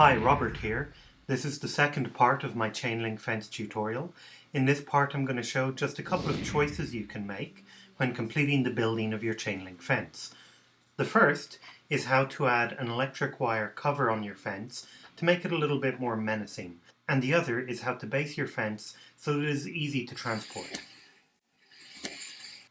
Hi, Robert here. This is the second part of my chain link fence tutorial. In this part I'm going to show just a couple of choices you can make when completing the building of your chain link fence. The first is how to add an electric wire cover on your fence to make it a little bit more menacing, and the other is how to base your fence so that it is easy to transport.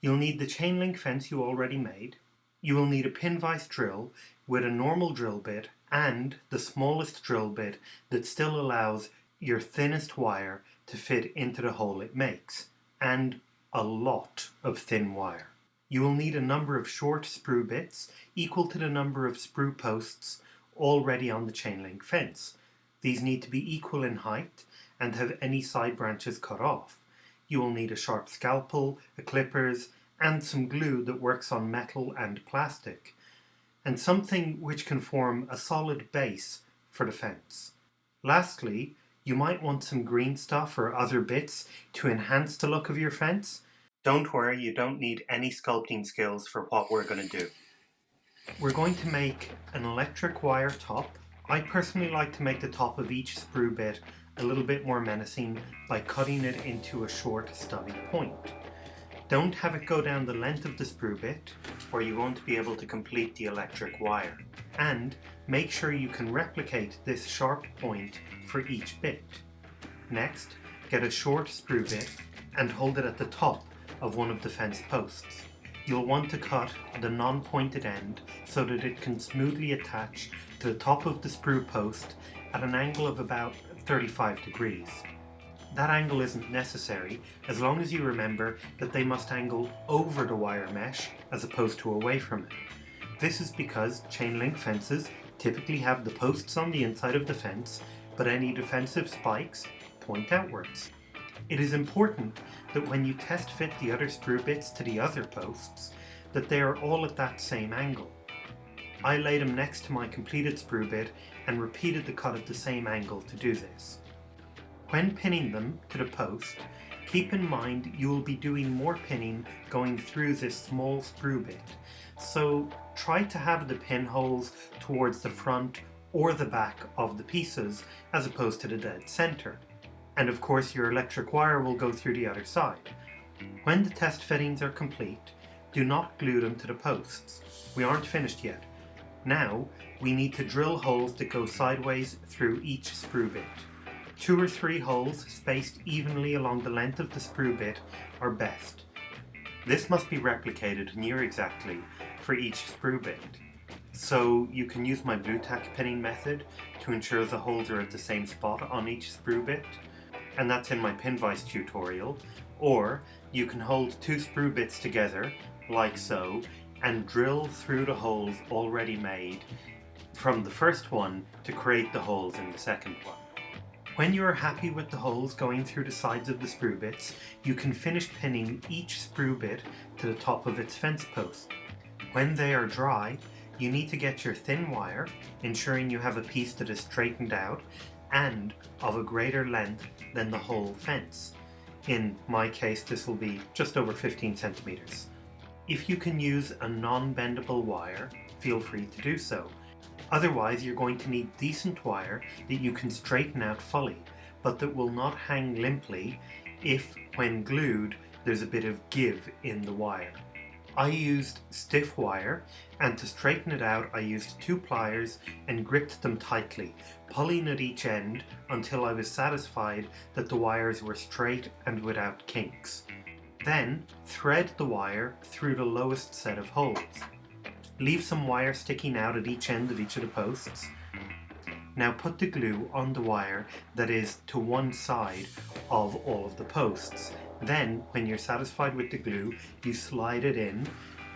You'll need the chain link fence you already made. You will need a pin vise drill with a normal drill bit and the smallest drill bit that still allows your thinnest wire to fit into the hole it makes, and a lot of thin wire. You will need a number of short sprue bits equal to the number of sprue posts already on the chain link fence. These need to be equal in height and have any side branches cut off. You will need a sharp scalpel, a clippers, and some glue that works on metal and plastic, and something which can form a solid base for the fence. Lastly, you might want some green stuff or other bits to enhance the look of your fence. Don't worry, you don't need any sculpting skills for what we're going to do. We're going to make an electric wire top. I personally like to make the top of each sprue bit a little bit more menacing by cutting it into a short stubby point. Don't have it go down the length of the sprue bit or you won't be able to complete the electric wire. And make sure you can replicate this sharp point for each bit. Next, get a short sprue bit and hold it at the top of one of the fence posts. You'll want to cut the non-pointed end so that it can smoothly attach to the top of the sprue post at an angle of about 35 degrees. That angle isn't necessary as long as you remember that they must angle over the wire mesh as opposed to away from it. This is because chain link fences typically have the posts on the inside of the fence, but any defensive spikes point outwards. It is important that when you test fit the other sprue bits to the other posts, that they are all at that same angle. I laid them next to my completed sprue bit and repeated the cut at the same angle to do this. When pinning them to the post, keep in mind you will be doing more pinning going through this small sprue bit, so try to have the pinholes towards the front or the back of the pieces as opposed to the dead center. And of course your electric wire will go through the other side. When the test fittings are complete, do not glue them to the posts. We aren't finished yet. Now we need to drill holes that go sideways through each sprue bit. 2 or 3 holes spaced evenly along the length of the sprue bit are best. This must be replicated near exactly for each sprue bit. So you can use my blue tack pinning method to ensure the holes are at the same spot on each sprue bit, and that's in my pin vise tutorial. Or you can hold 2 sprue bits together, like so, and drill through the holes already made from the first one to create the holes in the second one. When you are happy with the holes going through the sides of the sprue bits, you can finish pinning each sprue bit to the top of its fence post. When they are dry, you need to get your thin wire, ensuring you have a piece that is straightened out and of a greater length than the whole fence. In my case, this will be just over 15 centimeters. If you can use a non-bendable wire, feel free to do so. Otherwise, you're going to need decent wire that you can straighten out fully, but that will not hang limply if, when glued, there's a bit of give in the wire. I used stiff wire, and to straighten it out I used 2 pliers and gripped them tightly, pulling at each end until I was satisfied that the wires were straight and without kinks. Then, thread the wire through the lowest set of holes. Leave some wire sticking out at each end of each of the posts. Now put the glue on the wire that is to one side of all of the posts. Then, when you're satisfied with the glue, you slide it in,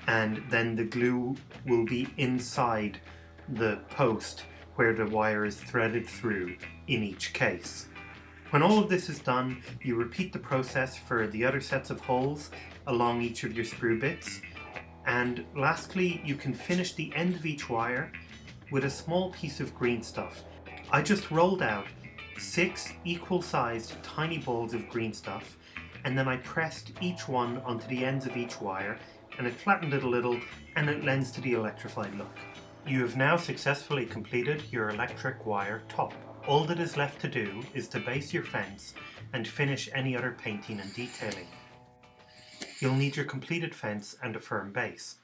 and then the glue will be inside the post where the wire is threaded through in each case. When all of this is done, you repeat the process for the other sets of holes along each of your sprue bits. And lastly, you can finish the end of each wire with a small piece of green stuff. I just rolled out 6 equal-sized tiny balls of green stuff, and then I pressed each one onto the ends of each wire, and it flattened it a little, and it lends to the electrified look. You have now successfully completed your electric wire top. All that is left to do is to base your fence and finish any other painting and detailing. You'll need your completed fence and a firm base.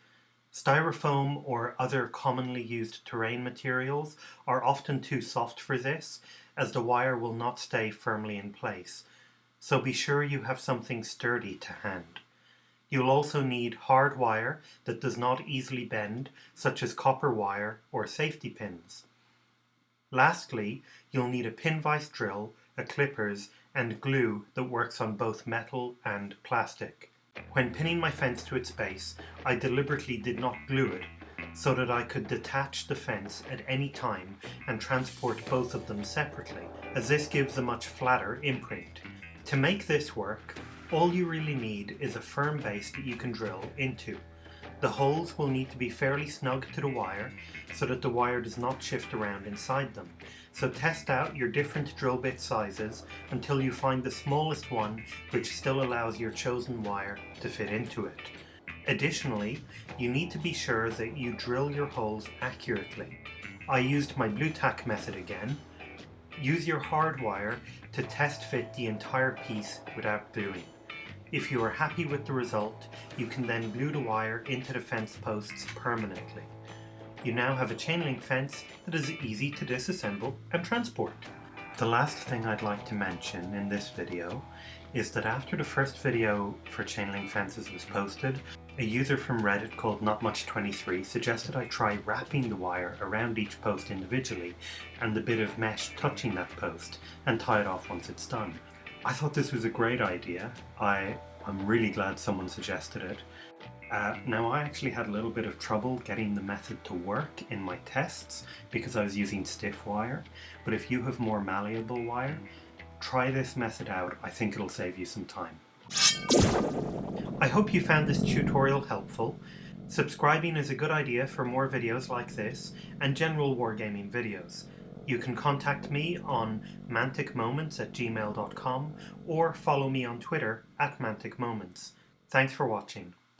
Styrofoam or other commonly used terrain materials are often too soft for this, as the wire will not stay firmly in place, so be sure you have something sturdy to hand. You'll also need hard wire that does not easily bend, such as copper wire or safety pins. Lastly, you'll need a pin vise drill, a clippers, and glue that works on both metal and plastic. When pinning my fence to its base, I deliberately did not glue it, so that I could detach the fence at any time and transport both of them separately, as this gives a much flatter imprint. To make this work, all you really need is a firm base that you can drill into. The holes will need to be fairly snug to the wire so that the wire does not shift around inside them. So test out your different drill bit sizes until you find the smallest one which still allows your chosen wire to fit into it. Additionally, you need to be sure that you drill your holes accurately. I used my blue tack method again. Use your hard wire to test fit the entire piece without gluing. If you are happy with the result, you can then glue the wire into the fence posts permanently. You now have a chain link fence that is easy to disassemble and transport. The last thing I'd like to mention in this video is that after the first video for chain link fences was posted, a user from Reddit called NotMuch23 suggested I try wrapping the wire around each post individually and the bit of mesh touching that post and tie it off once it's done. I thought this was a great idea. I'm really glad someone suggested it. Now I actually had a little bit of trouble getting the method to work in my tests because I was using stiff wire, but if you have more malleable wire, try this method out. I think it'll save you some time. I hope you found this tutorial helpful. Subscribing is a good idea for more videos like this and general wargaming videos. You can contact me on manticmoments@gmail.com or follow me on Twitter @manticmoments. Thanks for watching.